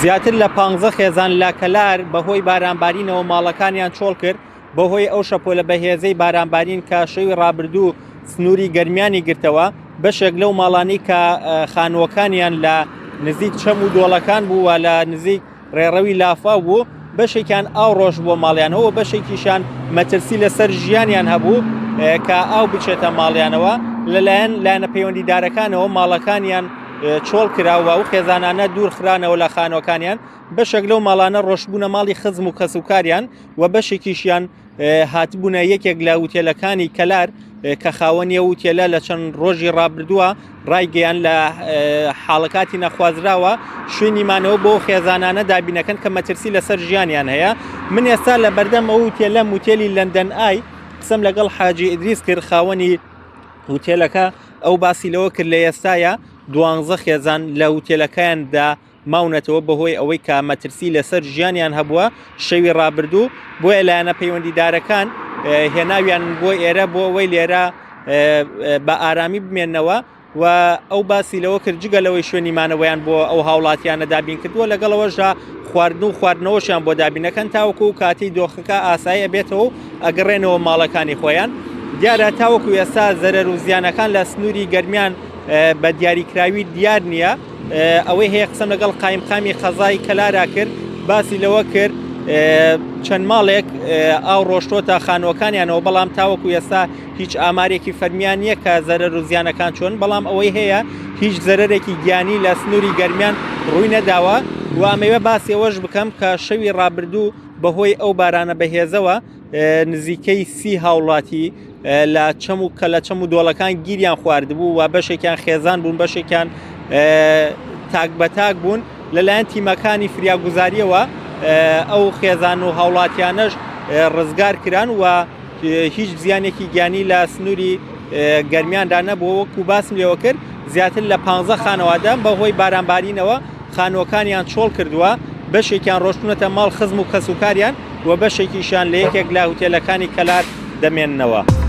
زیاتر لە 15 خێزان لە کەلار بەهۆی بارانبارینەوە ماڵەکانیان چۆڵ کرد بەهۆی ئەو شەپۆلە بەهێزەی بارانبارین کە شەوی ڕابردوو سنووری گەرمیانی گرتەوە. بەشێک لەو ماڵانەی کە خانووەکانیان لە نزیک چەم و دۆڵەکان بوو و لە نزیک ڕێڕەوی لافا بوو، بەشێکیان ئاو ڕۆژ بۆ ماڵیانەوە، بەشێکیشان مەترسی لەسەر ژیانیان هەبوو کە ئاو بچێتە ماڵیانەوە. لەلایەن لایەنە پەیوەندیدارەکانەوە ماڵەکانیان چۆڵ کراوە و خێزانانە دوور خرانەوە لە خانۆکانیان. بەشێک لەو ماڵانە ڕۆشتبوونە ماڵی خزم و کەسوکاریان و بەشێکیشیان هاتبوونە یەکێک لە وتێلەکانی کەلار کە خاوەنیە وتێلە لە چەند ڕۆژی ڕابردووە ڕایگەیان لە حاڵەکاتی نەخوازراوە شوێنیمانەوە بۆ خێزانانە دابینەکەن کە مەترسی لەسەر ژیانیان هەیە. من ئێستا لە بەردەم ئەو وتێلە وتێلی لەندەن ئای قسەم لەگەڵ حاجی ئیدریس کرد، خاوەنی وتێلەکە. ئەو باسی لەوە کرد لە ئێستاە 12 خێزان لە وتێلەکەیاندا ماونەتەوە بەهۆی ئەوەی کە مەترسی لەسەر ژیانیان هەبووە شەوی ڕابردوو. بۆیە لایەنە پەیوەندیدارەکان هێناویان بۆ ئێرە بۆ ئەوەی لێرە بە ئارامی بمێنەوە و ئەو باسی لەوە کرد جگەلەوەی شوێنیمانەوەیان بۆ ئەو هاوڵاتیانە دابین کردووە، لەگەڵەوەشدا خواردن و خواردنەوەشیان بۆ دابینەکەن تاوەکو و کاتی دۆخەکە ئاسایی بێتەوە ئەگەڕێنەوە ماڵەکانی خۆیان. دیارە تاوەکو ئێستا زەرەر و زیانەکان لە سنووری گەرمیان بە دیاریکراوی دیار نییە. ئەوەی هەیە قسەم لەگەڵ قایمقامی خەزای کەلارا کرد، باسی لەوە کرد چەند ماڵێک ئاو ڕۆشتۆتە خانووەکانیانەوە، بەڵام تاوەکو ئێستا هیچ ئامارێکی فەرمیان نییە کە زەرەر و زیانەکان چۆن، بەڵام ئەوەی هەیە هیچ زەرەرێکی گیانی لە سنووری گەرمیان ڕووی نەداوە. وامەوێ باسی ئەوەش بکەم کە شەوی ڕابردوو بەهۆی ئەو بارانە بەهێزەوە نزیکەی 30 هاوڵاتی لە چەم و دۆڵەکان گیریان خواردبوو و بەشێکیان خێزان بوون، بەشێکیان تاک بەتاک بوون. لەلایەن تیمەکانی فریاگوزاریەوە ئەو خێزان و هاوڵاتیانەش ڕزگار کران و هیچ زیانێکی گیانی لە سنووری گەرمیاندا نەبووە. وەکو باسم لێوە کرد زیاتر لە 15 خانەوادە بەهۆی بارانبارینەوە خانووەکانیان چۆڵ کردووە، بەشێکیان ڕۆشتونەتە ماڵ خزم و کەسوکاریان و بەشێکیشان لە یەکێک لە هوتێلەکانی کەلار دەمێننەوە.